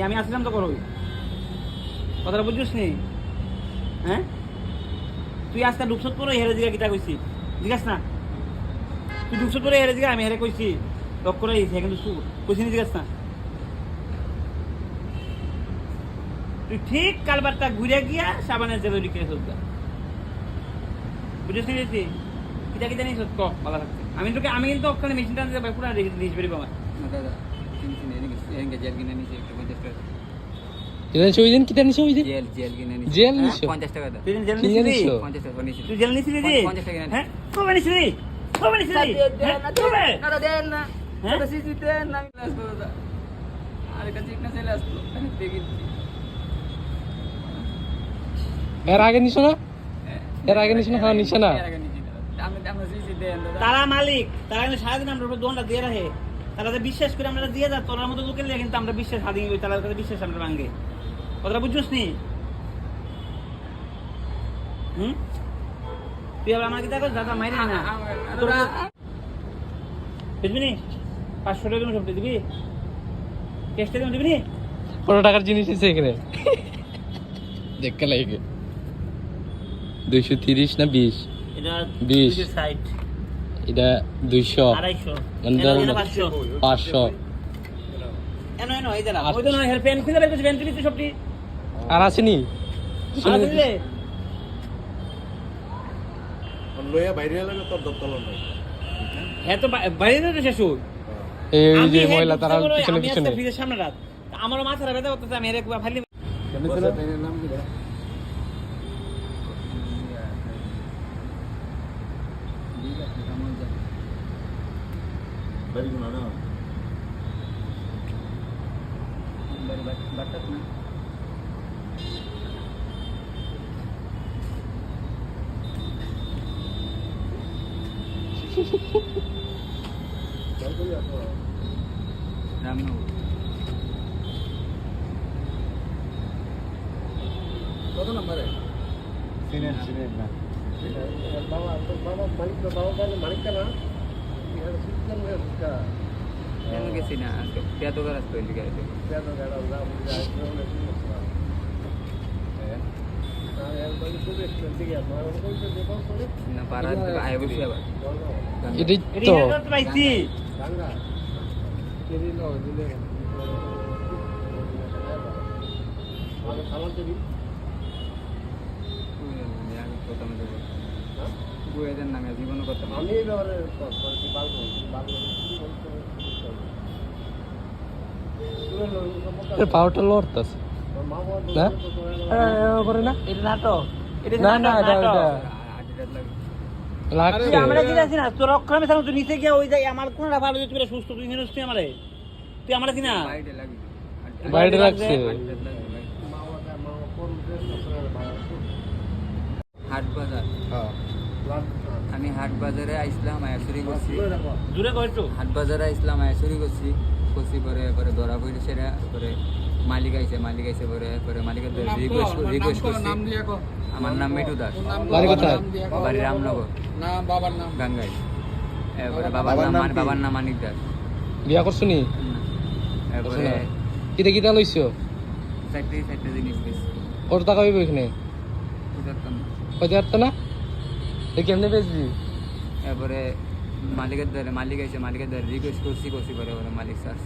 আমি আসলাম তো করো কথাটা বুঝছিস নি? হ্যাঁ তুই আজকে ঢুকছত করো হেরে দিঘা কিটা কইছি জিজ্ঞাস না তুই ঢুকছত করে হেরে দিঘা আমি হেরে কইছি লক করে কিন্তু কইছি নি জিজ্ঞাস না তুই ঠিক কালবারটা ঘুরে গিয়া সাবানের জেলে লিখে চলতা বুঝেছি নিয়েছি কিটা কিটা নিয়ে সত্য ভালো থাকছে আমি কিন্তু ওখানে মেশিনটা আনতে পুরো লিস্ট বেরিয়ে আমার দাদা জেল কিনে নিয়েছি একটু 50 টাকা দিন কিটা নিছো ওই দিন জেল কিনে নিয়েছি জেল নিছো 50 টাকা দাও তুই জেল নিছিস 50 টাকা নিছিস তুই জেল নিছিস রে 50 টাকা হ্যাঁ কবে নিছিস রে কবে নিছিস রে না দেন না হ্যাঁ তো সিসি দেন না ক্লাস করো দা আরে কাছে একটা ছেলে আসলো দেখি এর আগে নিছো না হ্যাঁ নিছো না তারা মালিক তারা কিন্তু সারাদিন আমরা দোনটা দিয়ে রাখে তারা বিশ্বাস করে আমরা দিয়ে যা তোর মতো লোকের কিন্তু আমরা বিশ্বাস হারিয়ে ওই তার কাছে বিশ্বাস আমরা ভাঙে কথাটা বুঝছিস নি তুই আবার আমার কি দেখো দাদা মাইরে না বুঝবি নি 500 টাকা সব দিবি কেসটা দিবি নি 15 টাকার জিনিস আছে এখানে দেখতে লাগে 230 না 20 এটা 20 সাইড এটা 200 250 500 এনো এই দাঁড়া ওই জন্য হেল্প পেন খুলে বের পেন দিবি সবটি আর আসেনি আসলে লইয়া বাইরে লাগে তোর দত্তল নাই হ্যাঁ তো বাইরে তো শেষ এই যে মহিলা তারা পিছনে ফ্রিজের সামনে রাত আমারও মাথাটা ব্যথা করতেছে আমি এর একবার ফালি কেমন ছিল নাম কি বাড়ি কোন না বাট্টা না রামনগর কত নম্বরে সিনেন না বাবা মালিক না এটা সিস্টেম का কেন গেছি না পেতো গাছ তৈরি করে পেতো গাড়া না না পারা আয় বসে আবার এটাই তো পাইছি গঙ্গা কেরি লো দিলে আর খাবার দেবি প্রথম দেবো বুয়েদের নামে জীবন করতাম আমি এই ব্যাপারে বাংলা পাউডার লড়তাছে না করে না এটা নাটক এটা না না এটা লাগছে আমরা কি জানি না তোর অক্ষরে সামনে তুই নিচে গিয়ে ওই যাই আমার কোনটা ভালো যে তুই সুস্থ তুই মেনস তুই আমারে কি না বাইরে লাগছে হাট বাজার হ্যাঁ আমি হাট বাজারে আইসলাম আয়াসুরি করছি দূরে কয়টো হাট বাজারে আইসলাম আয়াসুরি করছি পরে ধরা পড়ে সেরা পরে মালিক আইছে পরে মালিকের রিকোয়েস্ট করছি আমার নাম মিঠু দাস বাড়ি কোথায় বাড়ি রামনগর নাম বাবার নাম গাঙ্গাই এরপরে বাবার নাম মানিক দাস বিয়া করছনি এরপরে কিটা লইছো চারটে জিনিস বেশি কত টাকা হইব এখানে কত না কেমনে বেচবি এরপরে মালিক আইছে রিকোয়েস্ট করছি পরে মালিক স্যার